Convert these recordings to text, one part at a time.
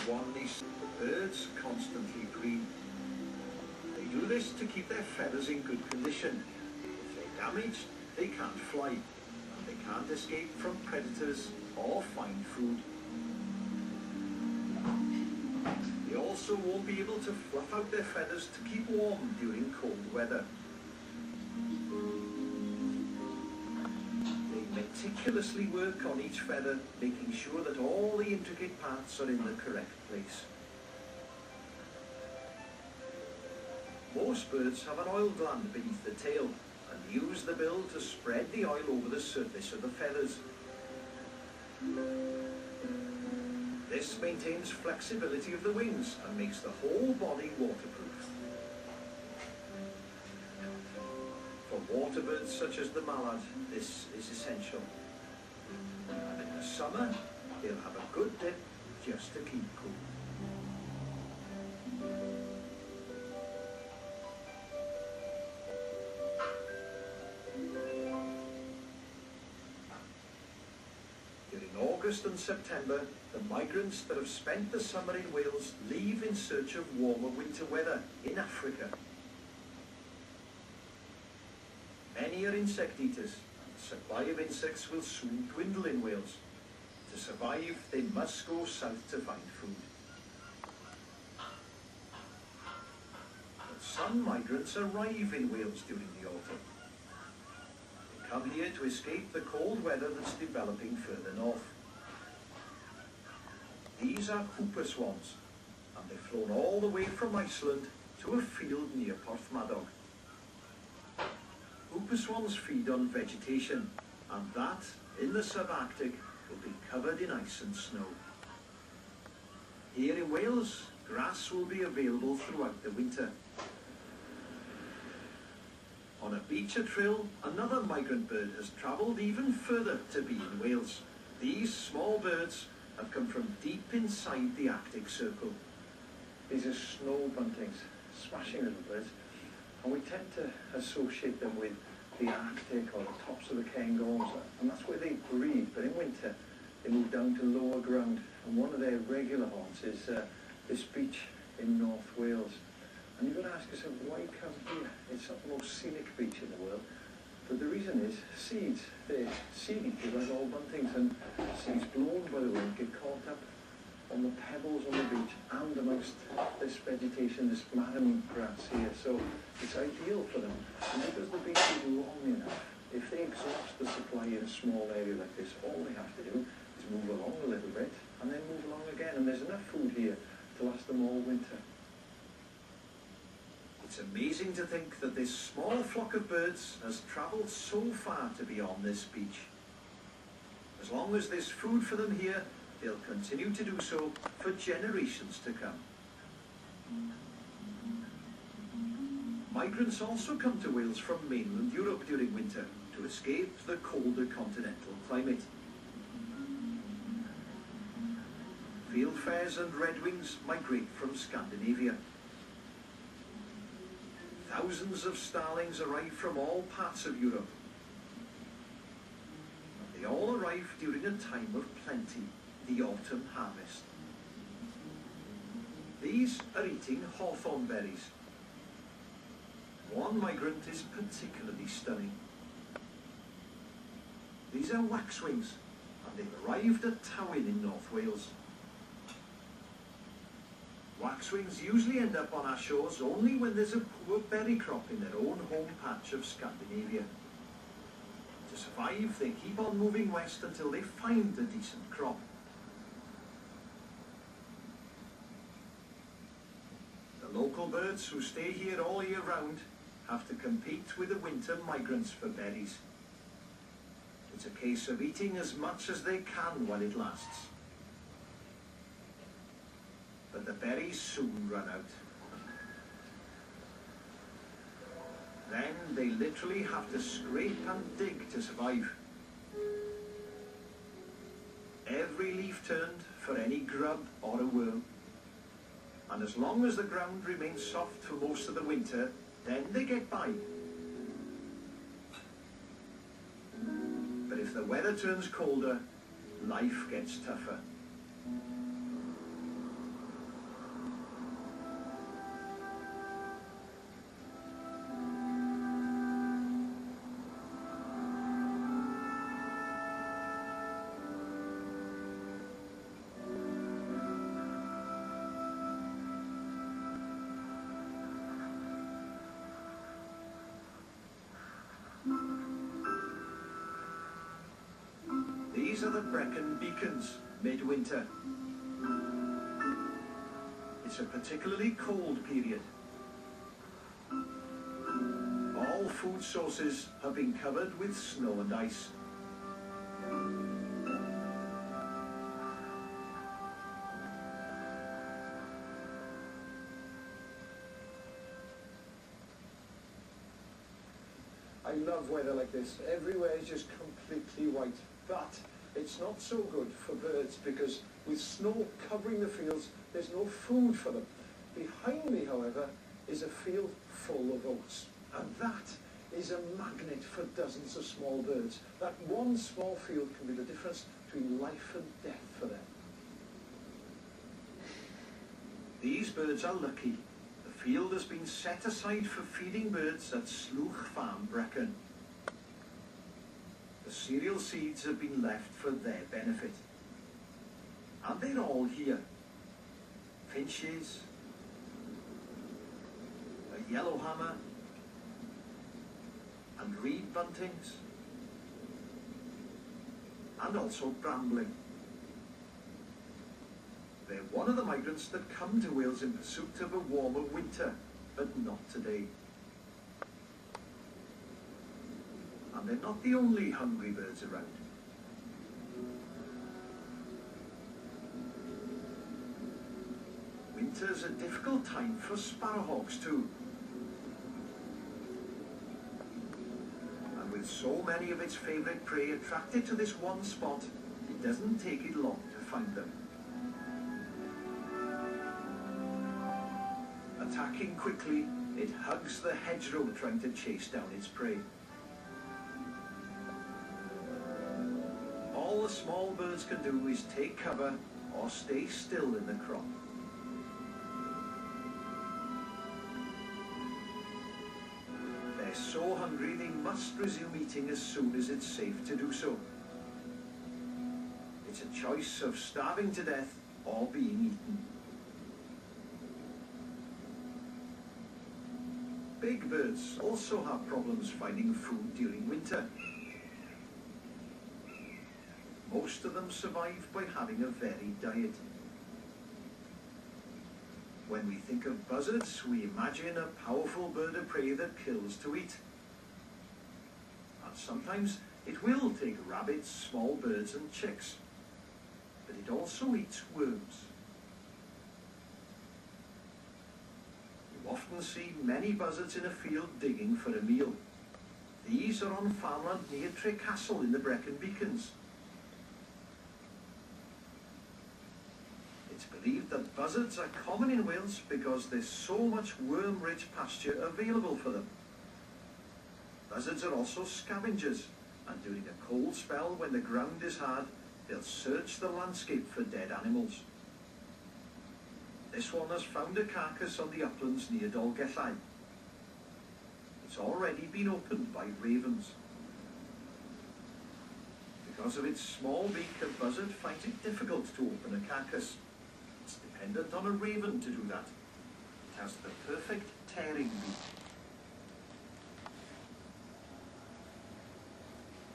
one least. Birds constantly breed. They do this to keep their feathers in good condition. If they're damaged, they can't fly, and they can't escape from predators or find food. They also won't be able to fluff out their feathers to keep warm during cold weather. They meticulously work on each feather, making sure that all the intricate parts are in the correct place. Most birds have an oil gland beneath the tail and use the bill to spread the oil over the surface of the feathers. This maintains flexibility of the wings and makes the whole body waterproof. For water birds such as the mallard, this is essential. And in the summer, they'll have a good dip just to keep cool. During August and September, the migrants that have spent the summer in Wales leave in search of warmer winter weather in Africa. Many are insect eaters, and the supply of insects will soon dwindle in Wales. To survive, they must go south to find food. But some migrants arrive in Wales during the autumn. They come here to escape the cold weather that's developing further north. These are whooper swans, and they've flown all the way from Iceland to a field near Porthmadog. Whooper swans feed on vegetation, and that, in the subarctic, will be covered in ice and snow. Here in Wales, grass will be available throughout the winter. On a beacher trill, another migrant bird has travelled even further to be in Wales. These small birds have come from deep inside the Arctic Circle. These are snow buntings, smashing little birds, and we tend to associate them with the Arctic or the tops of the Cairngorms, and that's where they breed. But in winter, they move down to lower ground, and one of their regular haunts is this beach in North Wales. And you've got to ask yourself, why come here? It's not the most scenic beach in the world. But the reason is seeds. They're seed eaters like all buntings, and seeds blown by the wind get caught up on the pebbles on the beach and amongst this vegetation, this marram grass here. So it's ideal for them. And because the beach is long enough, if they exhaust the supply in a small area like this, all they have to do is move along a little bit and then move along again. And there's enough food here to last them all winter. It's amazing to think that this small flock of birds has travelled so far to be on this beach. As long as there's food for them here, they'll continue to do so for generations to come. Migrants also come to Wales from mainland Europe during winter to escape the colder continental climate. Fieldfares and redwings migrate from Scandinavia. Thousands of starlings arrive from all parts of Europe. And they all arrive during a time of plenty, the autumn harvest. These are eating hawthorn berries. One migrant is particularly stunning. These are waxwings, and they've arrived at Tywyn in North Wales. Waxwings usually end up on our shores only when there's a poor berry crop in their own home patch of Scandinavia. To survive, they keep on moving west until they find a decent crop. The local birds who stay here all year round have to compete with the winter migrants for berries. It's a case of eating as much as they can while it lasts. But the berries soon run out. Then they literally have to scrape and dig to survive. Every leaf turned for any grub or a worm. And as long as the ground remains soft for most of the winter, then they get by. But if the weather turns colder, life gets tougher. These are the Brecon beacons, midwinter. It's a particularly cold period. All food sources have been covered with snow and ice. I love weather like this. Everywhere is just completely white. But it's not so good for birds because with snow covering the fields, there's no food for them. Behind me, however, is a field full of oats. And that is a magnet for dozens of small birds. That one small field can be the difference between life and death for them. These birds are lucky. The field has been set aside for feeding birds at Slooch Farm, Brecon. The cereal seeds have been left for their benefit. And they're all here. Finches, a yellowhammer, and reed buntings, and also brambling. They're one of the migrants that come to Wales in pursuit of a warmer winter, but not today. And they're not the only hungry birds around. Winter's a difficult time for sparrowhawks too. And with so many of its favourite prey attracted to this one spot, it doesn't take it long to find them. Attacking quickly, it hugs the hedgerow trying to chase down its prey. All the small birds can do is take cover or stay still in the crop. They're so hungry they must resume eating as soon as it's safe to do so. It's a choice of starving to death or being eaten. Big birds also have problems finding food during winter. Most of them survive by having a varied diet. When we think of buzzards, we imagine a powerful bird of prey that kills to eat. And sometimes it will take rabbits, small birds and chicks. But it also eats worms. You often see many buzzards in a field digging for a meal. These are on farmland near Castle in the Brecon Beacons. It's believed that buzzards are common in Wales because there's so much worm-rich pasture available for them. Buzzards are also scavengers, and during a cold spell when the ground is hard, they'll search the landscape for dead animals. This one has found a carcass on the uplands near Dolgellau. It's already been opened by ravens. Because of its small beak, a buzzard finds it difficult to open a carcass. It's dependent on a raven to do that. It has the perfect tearing beak.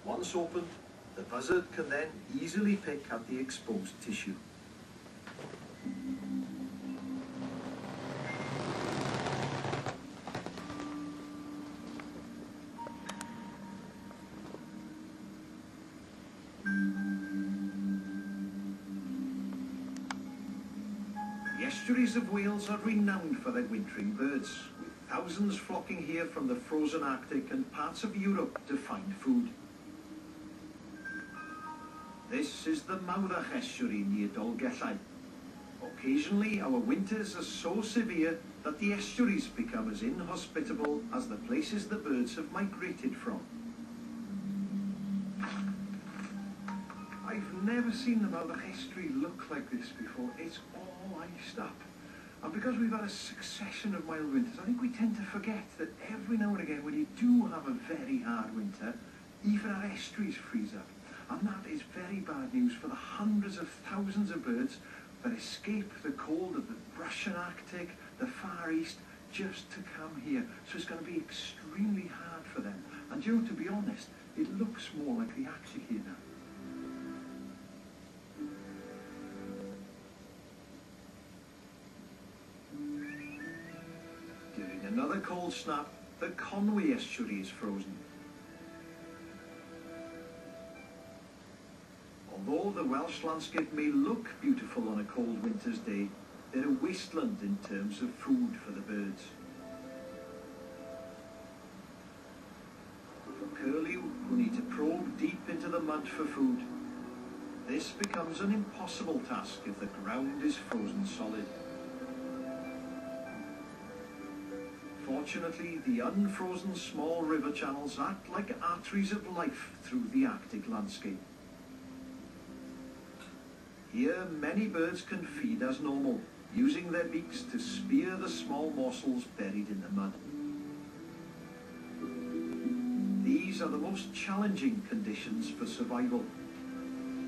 Once opened, the buzzard can then easily pick at the exposed tissue. The estuaries of Wales are renowned for their wintering birds, with thousands flocking here from the frozen Arctic and parts of Europe to find food. This is the Mawddach estuary near Dolgellau. Occasionally, our winters are so severe that the estuaries become as inhospitable as the places the birds have migrated from. I've never seen the Mawddach estuary look like this before. It's all iced up. And because we've had a succession of mild winters, I think we tend to forget that every now and again when you do have a very hard winter, even our estuaries freeze up. And that is very bad news for the hundreds of thousands of birds that escape the cold of the Russian Arctic, the Far East, just to come here. So it's going to be extremely hard for them. And you know, to be honest, it looks more like the Arctic here now. another cold snap, the Conway estuary is frozen. Although the Welsh landscape may look beautiful on a cold winter's day, they're a wasteland in terms of food for the birds. For curlew, who need to probe deep into the mud for food, this becomes an impossible task if the ground is frozen solid. Fortunately, the unfrozen small river channels act like arteries of life through the Arctic landscape. Here, many birds can feed as normal, using their beaks to spear the small morsels buried in the mud. These are the most challenging conditions for survival.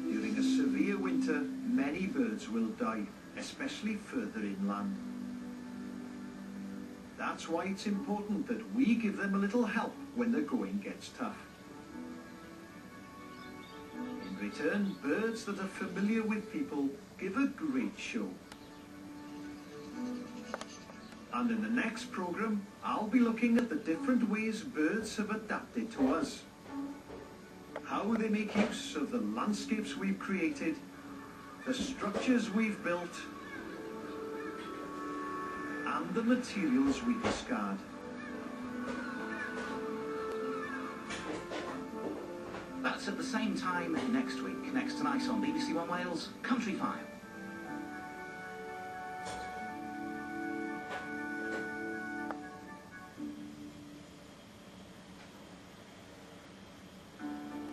During a severe winter, many birds will die, especially further inland. That's why it's important that we give them a little help when the going gets tough. In return, birds that are familiar with people give a great show. And in the next programme, I'll be looking at the different ways birds have adapted to us. How they make use of the landscapes we've created, the structures we've built, and the materials we discard. That's at the same time next week. Next tonight on BBC One Wales, Country File.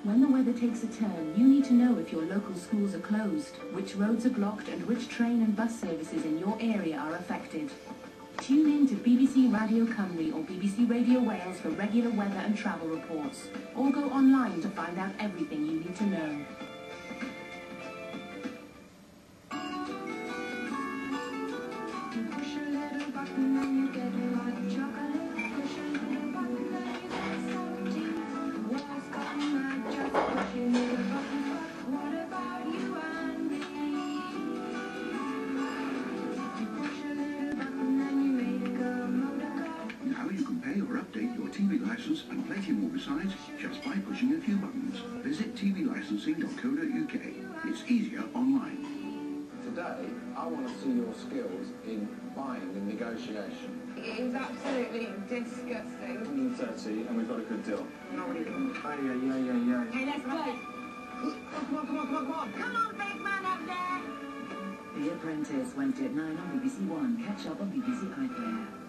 When the weather takes a turn, you need to know if your local schools are closed, which roads are blocked, and which train and bus services in your area are affected. Tune in to BBC Radio Cymru or BBC Radio Wales for regular weather and travel reports, or go online to find out everything you need to know. TV licence and plenty more besides just by pushing a few buttons. Visit tvlicensing.co.uk. It's easier online. Today, I want to see your skills in buying and negotiation. It was absolutely disgusting. 130 and we've got a good deal. Yeah. Hey, let's go. Come on. Come on, big man up there. The Apprentice, Wednesday at 9 on BBC One. Catch up on BBC iPlayer.